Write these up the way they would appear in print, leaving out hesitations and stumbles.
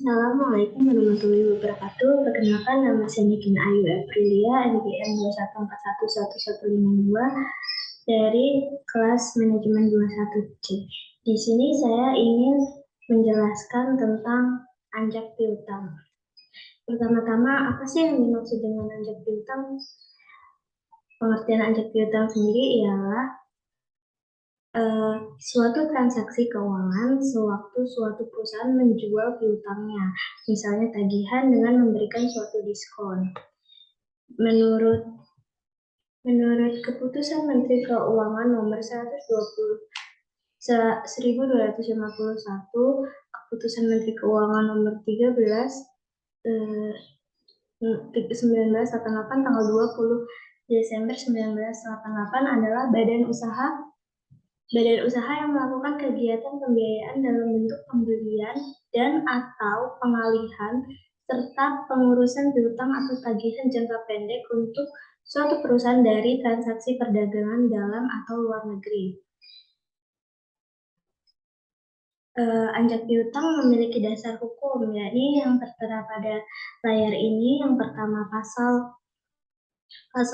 Assalamualaikum warahmatullahi wabarakatuh. Perkenalkan, nama saya Nikin Ayu Aprilia, NPM 2141152 dari kelas manajemen 21C. Di sini saya ingin menjelaskan tentang anjak piutang. Pertama-tama, apa sih yang dimaksud dengan anjak piutang? Pengertian anjak piutang sendiri ialah suatu transaksi keuangan sewaktu suatu perusahaan menjual piutangnya, misalnya tagihan dengan memberikan suatu diskon. Menurut keputusan Menteri Keuangan nomor 1251, keputusan Menteri Keuangan nomor 1988 tanggal 20 Desember 1988 adalah badan usaha yang melakukan kegiatan pembiayaan dalam bentuk pembelian dan/atau pengalihan serta pengurusan piutang atau tagihan jangka pendek untuk suatu perusahaan dari transaksi perdagangan dalam atau luar negeri. Anjak piutang memiliki dasar hukum, yakni yang tertera pada layar ini. Yang pertama, pasal 6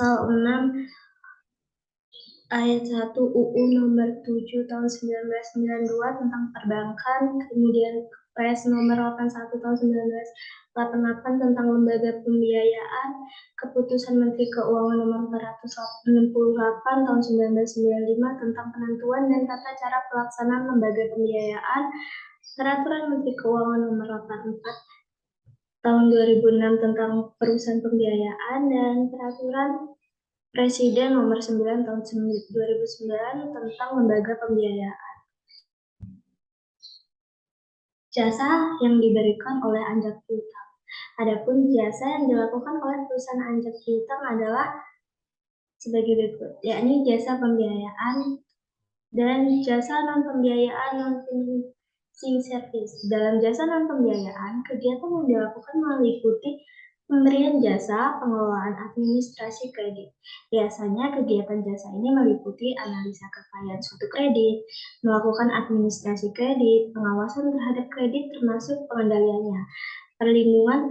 Ayat 1 UU nomor 7 tahun 1992 tentang perbankan, kemudian Kepres nomor 81 tahun 1988 tentang lembaga pembiayaan, keputusan Menteri Keuangan nomor 468 tahun 1995 tentang penentuan dan tata cara pelaksanaan lembaga pembiayaan, peraturan Menteri Keuangan nomor 84 tahun 2006 tentang perusahaan pembiayaan, dan peraturan Presiden nomor 9 tahun 2009 tentang lembaga pembiayaan. Jasa yang diberikan oleh anjak piutang. Adapun jasa yang dilakukan oleh perusahaan anjak piutang adalah sebagai berikut, yakni jasa pembiayaan dan jasa non-pembiayaan non-financing service. Dalam jasa non-pembiayaan, kegiatan yang dilakukan meliputi pemberian jasa pengelolaan administrasi kredit. Biasanya kegiatan jasa ini meliputi analisa kekayaan suatu kredit, melakukan administrasi kredit, pengawasan terhadap kredit termasuk pengendaliannya, perlindungan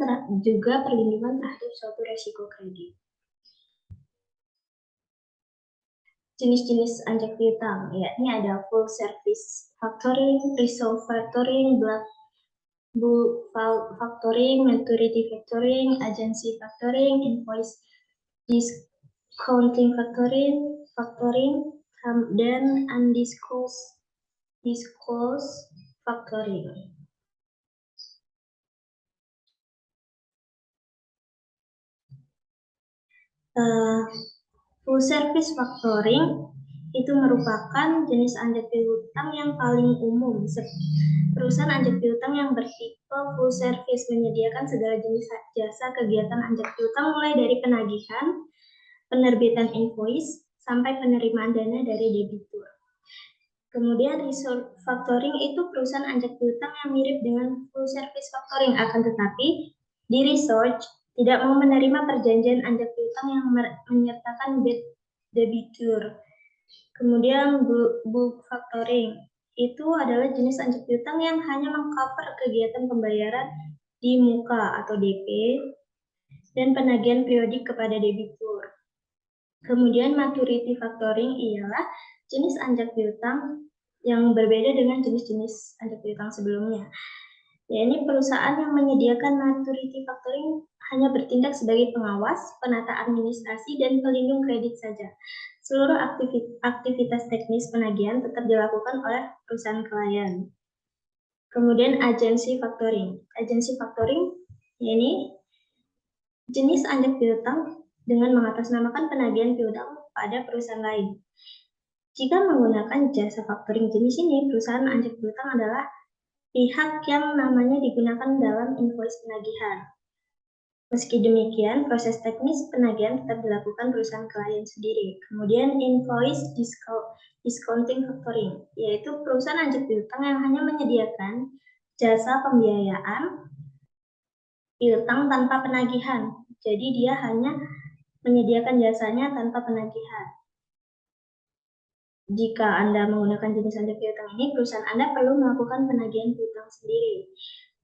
terhadap suatu resiko kredit. Jenis-jenis anjak piutang, yakni ada full service factoring, resolve factoring, book factoring, maturity factoring, agency factoring, invoice discounting factoring, dan undisclosed factoring. Full service factoring itu merupakan jenis anjak piutang yang paling umum. Perusahaan anjak piutang yang bertipe full service menyediakan segala jenis jasa kegiatan anjak piutang, mulai dari penagihan, penerbitan invoice, sampai penerimaan dana dari debitur. Kemudian resolve factoring itu perusahaan anjak piutang yang mirip dengan full service factoring, akan tetapi di research tidak mau menerima perjanjian anjak piutang yang menyertakan debitur. Kemudian book factoring itu adalah jenis anjak piutang yang hanya mengcover kegiatan pembayaran di muka atau DP dan penagihan periodik kepada debitur. Kemudian maturity factoring ialah jenis anjak piutang yang berbeda dengan jenis-jenis anjak piutang sebelumnya. Yakni perusahaan yang menyediakan maturity factoring hanya bertindak sebagai pengawas, penata administrasi, dan pelindung kredit saja. Seluruh aktivitas teknis penagihan tetap dilakukan oleh perusahaan klien. Kemudian agency factoring. Agency factoring yakni jenis anjak piutang dengan mengatasnamakan penagihan piutang pada perusahaan lain. Jika menggunakan jasa factoring jenis ini, perusahaan anjak piutang adalah pihak yang namanya digunakan dalam invoice penagihan. Meski demikian, proses teknis penagihan tetap dilakukan perusahaan klien sendiri. Kemudian invoice discounting factoring, yaitu perusahaan anjak piutang yang hanya menyediakan jasa pembiayaan piutang tanpa penagihan. Jadi dia hanya menyediakan jasanya tanpa penagihan. Jika Anda menggunakan jenis anjak piutang ini, perusahaan Anda perlu melakukan penagihan piutang sendiri.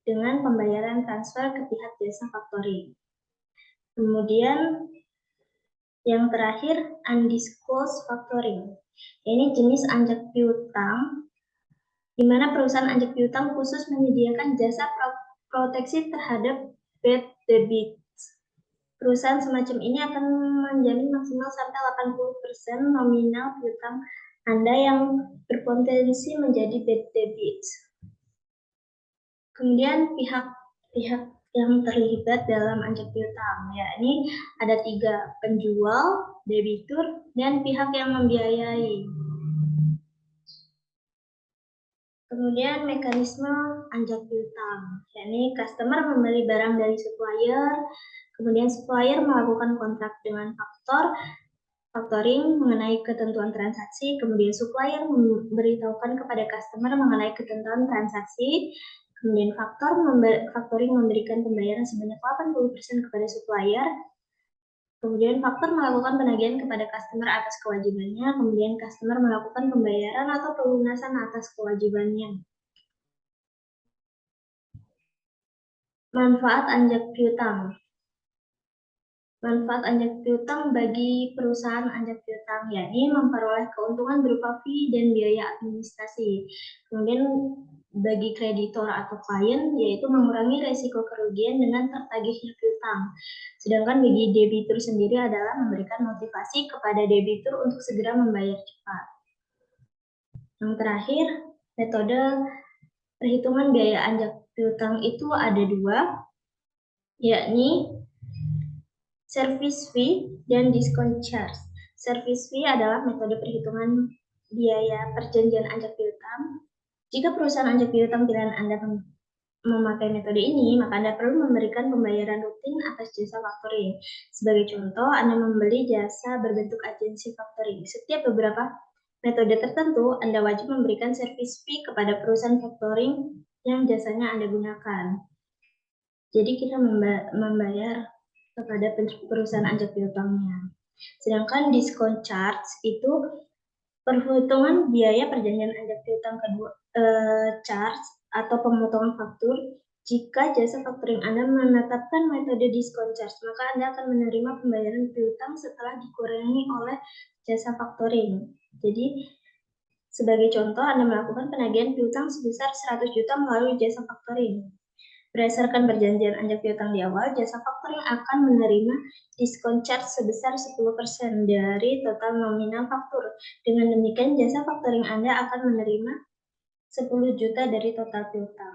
dengan pembayaran transfer ke pihak jasa faktoring. Kemudian yang terakhir, undisclosed factoring. Ini jenis anjak piutang, di mana perusahaan anjak piutang khusus menyediakan jasa proteksi terhadap bad debt. Perusahaan semacam ini akan menjamin maksimal sampai 80% nominal piutang Anda yang berpotensi menjadi bad debt. Kemudian pihak-pihak yang terlibat dalam anjak piutang, yakni ada 3, penjual, debitur, dan pihak yang membiayai. Kemudian mekanisme anjak piutang, yakni customer membeli barang dari supplier, kemudian supplier melakukan kontrak dengan factoring mengenai ketentuan transaksi, kemudian supplier memberitahukan kepada customer mengenai ketentuan transaksi, kemudian factoring memberikan pembayaran sebanyak 80% kepada supplier, kemudian faktor melakukan penagihan kepada customer atas kewajibannya, kemudian customer melakukan pembayaran atau pelunasan atas kewajibannya. Manfaat anjak piutang. Manfaat anjak piutang bagi perusahaan anjak piutang, yakni memperoleh keuntungan berupa fee dan biaya administrasi. Kemudian bagi kreditor atau klien, yaitu mengurangi resiko kerugian dengan tertagihnya piutang. Sedangkan bagi debitur sendiri adalah memberikan motivasi kepada debitur untuk segera membayar cepat. Yang terakhir, metode perhitungan biaya anjak piutang itu ada 2, yakni service fee dan discount charge. Service fee adalah metode perhitungan biaya perjanjian anjak piutang. Jika perusahaan anjak piutang pilihan Anda memakai metode ini, maka Anda perlu memberikan pembayaran rutin atas jasa factoring. Sebagai contoh, Anda membeli jasa berbentuk agensi factoring. Setiap beberapa metode tertentu, Anda wajib memberikan service fee kepada perusahaan factoring yang jasanya Anda gunakan. Jadi kita membayar kepada perusahaan anjak piutangnya. Sedangkan discount charge itu perhitungan biaya perjanjian anjak piutang kedua, charge atau pemotongan faktur. Jika jasa factoring Anda menetapkan metode discount charge, maka Anda akan menerima pembayaran piutang setelah dikurangi oleh jasa factoring. Jadi, sebagai contoh, Anda melakukan penagihan piutang sebesar 100 juta melalui jasa factoring. Berdasarkan perjanjian anjak piutang di awal, jasa factoring akan menerima diskon charge sebesar 10% dari total nominal faktur. Dengan demikian, jasa factoring Anda akan menerima 10 juta dari total piutang.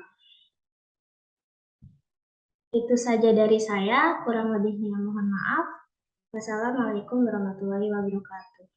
Itu saja dari saya, kurang lebihnya mohon maaf. Wassalamualaikum warahmatullahi wabarakatuh.